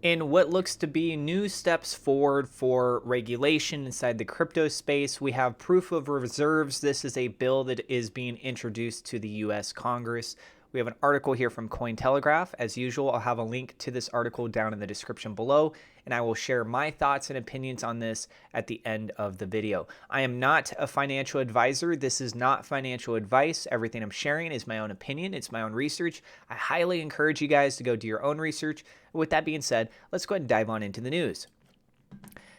In what looks to be new steps forward for regulation inside the crypto space, we have proof of reserves. This is a bill that is being introduced to the US Congress. We have an article here from Cointelegraph. As usual, I'll have a link to this article down in the description below, and I will share my thoughts and opinions on this at the end of the video. I am not a financial advisor. This is not financial advice. Everything I'm sharing is my own opinion. It's my own research. I highly encourage you guys to go do your own research. With that being said, let's go ahead and dive on into the news.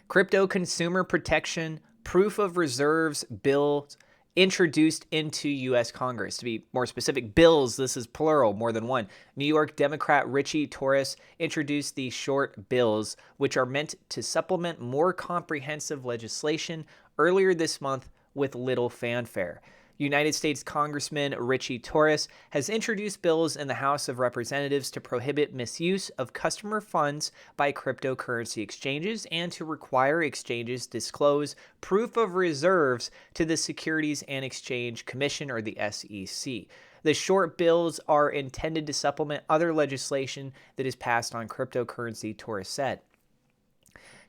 Crypto consumer protection proof of reserves bills introduced into U.S. Congress. To be more specific, bills, this is plural, more than one. New York Democrat Richie Torres introduced the short bills, which are meant to supplement more comprehensive legislation earlier this month with little fanfare. United States Congressman Richie Torres has introduced bills in the House of Representatives to prohibit misuse of customer funds by cryptocurrency exchanges and to require exchanges disclose proof of reserves to the Securities and Exchange Commission, or the SEC. The short bills are intended to supplement other legislation that is passed on cryptocurrency, Torres said.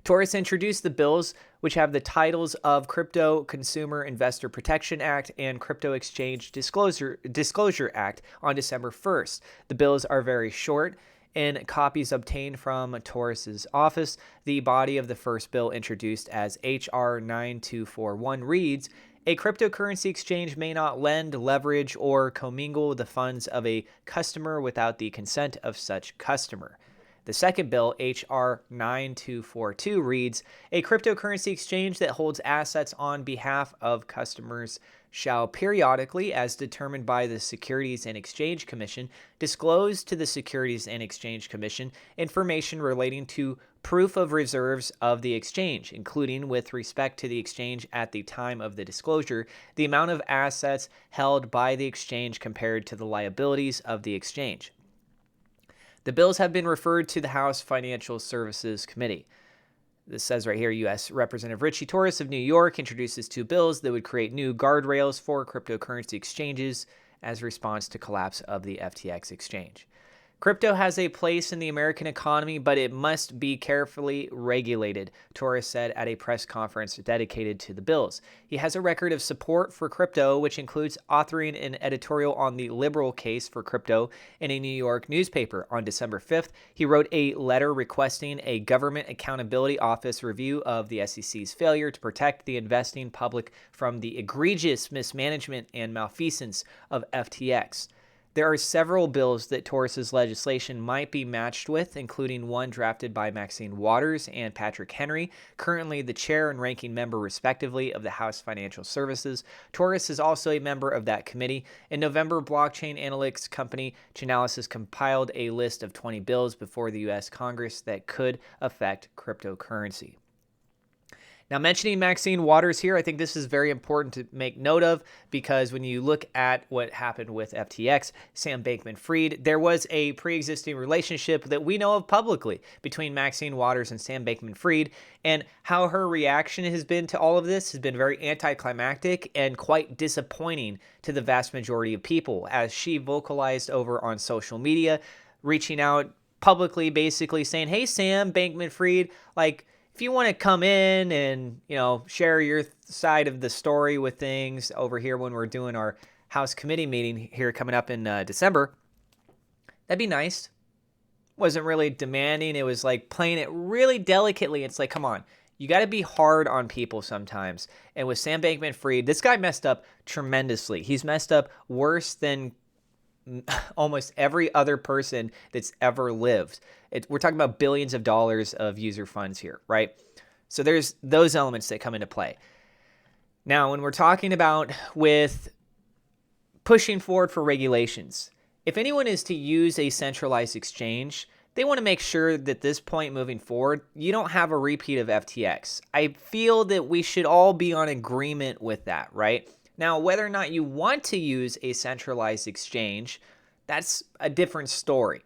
Torres introduced the bills, which have the titles of Crypto Consumer Investor Protection Act and Crypto Exchange Disclosure Act, on December 1st. The bills are very short. In copies obtained from Torres's office, the body of the first bill, introduced as H.R. 9241, reads, "A cryptocurrency exchange may not lend, leverage, or commingle the funds of a customer without the consent of such customer." The second bill, H.R. 9242, reads, "A cryptocurrency exchange that holds assets on behalf of customers shall periodically, as determined by the Securities and Exchange Commission, disclose to the Securities and Exchange Commission information relating to proof of reserves of the exchange, including with respect to the exchange at the time of the disclosure, the amount of assets held by the exchange compared to the liabilities of the exchange." The bills have been referred to the House Financial Services Committee. This says right here, U.S. Representative Richie Torres of New York introduces two bills that would create new guardrails for cryptocurrency exchanges as a response to collapse of the FTX exchange. Crypto has a place in the American economy, but it must be carefully regulated, Torres said at a press conference dedicated to the bills. He has a record of support for crypto, which includes authoring an editorial on the liberal case for crypto in a New York newspaper. On December 5th, he wrote a letter requesting a Government Accountability Office review of the SEC's failure to protect the investing public from the egregious mismanagement and malfeasance of FTX. There are several bills that Torres's legislation might be matched with, including one drafted by Maxine Waters and Patrick Henry, currently the chair and ranking member, respectively, of the House Financial Services. Torres is also a member of that committee. In November, blockchain analytics company Chainalysis compiled a list of 20 bills before the U.S. Congress that could affect cryptocurrency. Now, mentioning Maxine Waters here, I think this is very important to make note of, because when you look at what happened with FTX, Sam Bankman-Fried, there was a pre-existing relationship that we know of publicly between Maxine Waters and Sam Bankman-Fried, and how her reaction has been to all of this has been very anticlimactic and quite disappointing to the vast majority of people, as she vocalized over on social media, reaching out publicly, basically saying, "Hey, Sam Bankman-Fried, like, if you want to come in and, share your side of the story with things over here when we're doing our House committee meeting here coming up in December, that'd be nice." Wasn't really demanding. It was like playing it really delicately. It's like, come on, you got to be hard on people sometimes. And with Sam Bankman-Fried, this guy messed up tremendously. He's messed up worse than almost every other person that's ever lived. We're talking about billions of dollars of user funds here, right? So there's those elements that come into play. Now, when we're talking about with pushing forward for regulations, if anyone is to use a centralized exchange, they want to make sure that this point moving forward, you don't have a repeat of FTX. I feel that we should all be on agreement with that, right? Now, whether or not you want to use a centralized exchange, that's a different story.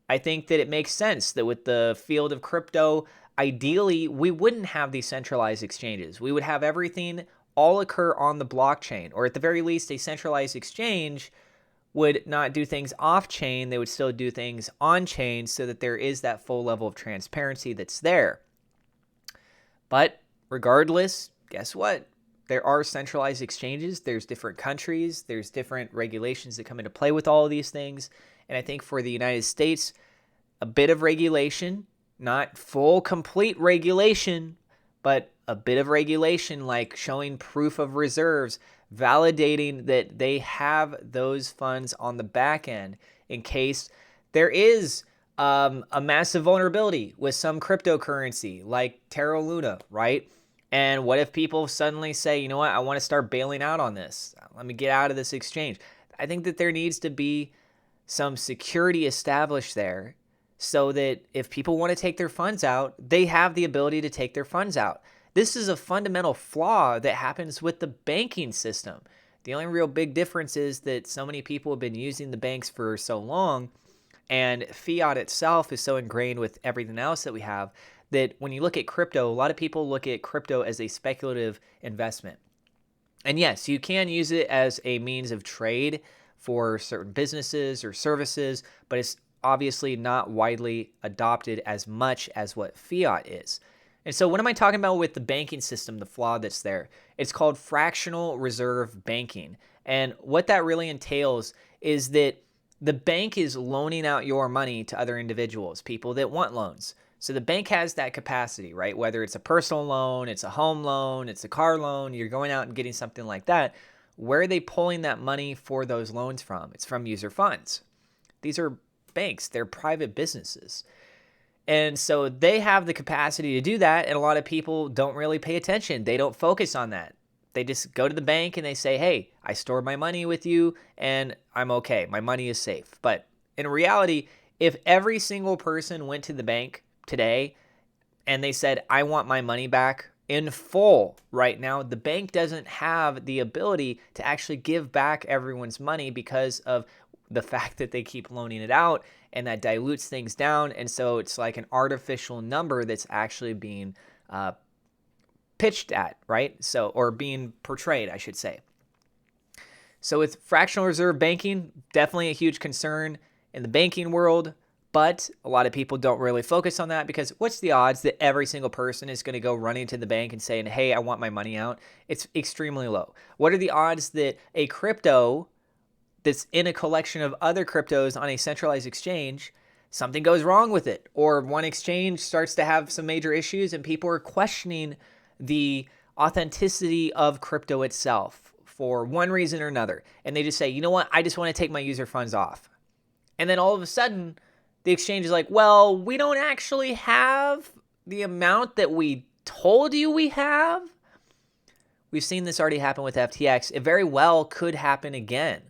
I think that it makes sense that with the field of crypto, ideally, we wouldn't have these centralized exchanges. We would have everything all occur on the blockchain, or at the very least, a centralized exchange would not do things off chain. They would still do things on chain so that there is that full level of transparency that's there. But regardless, guess what? There are centralized exchanges. There's different countries. There's different regulations that come into play with all of these things. And I think for the United States, a bit of regulation, not full, complete regulation, but a bit of regulation, like showing proof of reserves, validating that they have those funds on the back end in case there is a massive vulnerability with some cryptocurrency like Terra Luna, right? And what if people suddenly say, you know what, I want to start bailing out on this. Let me get out of this exchange. I think that there needs to be some security established there so that if people want to take their funds out, they have the ability to take their funds out. This is a fundamental flaw that happens with the banking system. The only real big difference is that so many people have been using the banks for so long, and fiat itself is so ingrained with everything else that we have that when you look at crypto, a lot of people look at crypto as a speculative investment. And yes, you can use it as a means of trade for certain businesses or services, but it's obviously not widely adopted as much as what fiat is. And so what am I talking about with the banking system, the flaw that's there? It's called fractional reserve banking. And what that really entails is that the bank is loaning out your money to other individuals, people that want loans. So the bank has that capacity, right? Whether it's a personal loan, it's a home loan, it's a car loan, you're going out and getting something like that. Where are they pulling that money for those loans from? It's from user funds. These are banks, they're private businesses. And so they have the capacity to do that, and a lot of people don't really pay attention. They don't focus on that. They just go to the bank and they say, hey, I stored my money with you and I'm okay. My money is safe. But in reality, if every single person went to the bank today and they said, I want my money back in full right now, the bank doesn't have the ability to actually give back everyone's money because of the fact that they keep loaning it out, and that dilutes things down. And so it's like an artificial number that's actually being pitched at, right? So, or being portrayed, I should say. So with fractional reserve banking, definitely a huge concern in the banking world, but a lot of people don't really focus on that because what's the odds that every single person is going to go running to the bank and saying, hey, I want my money out? It's extremely low. What are the odds that a crypto that's in a collection of other cryptos on a centralized exchange, something goes wrong with it, or one exchange starts to have some major issues and people are questioning the authenticity of crypto itself for one reason or another. And they just say, you know what, I just want to take my user funds off. And then all of a sudden, the exchange is like, well, we don't actually have the amount that we told you we have. We've seen this already happen with FTX. It very well could happen again.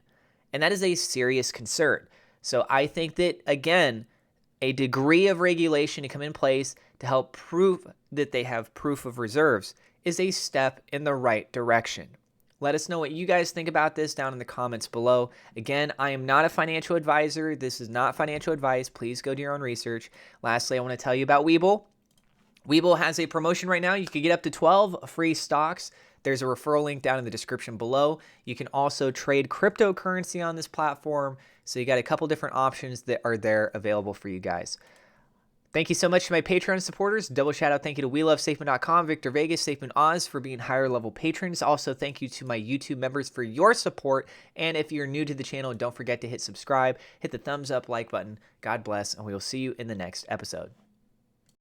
And that is a serious concern. So I think that, again, a degree of regulation to come in place to help prove that they have proof of reserves is a step in the right direction. Let us know what you guys think about this down in the comments below. Again, I am not a financial advisor. This is not financial advice. Please go do your own research. Lastly, I want to tell you about Webull. Webull has a promotion right now. You can get up to 12 free stocks. There's a referral link down in the description below. You can also trade cryptocurrency on this platform. So you got a couple different options that are there available for you guys. Thank you so much to my Patreon supporters. Double shout out thank you to WeLoveSafeMoon.com, Victor Vegas, SafeMoon Oz for being higher level patrons. Also, thank you to my YouTube members for your support. And if you're new to the channel, don't forget to hit subscribe, hit the thumbs up, like button. God bless, and we will see you in the next episode.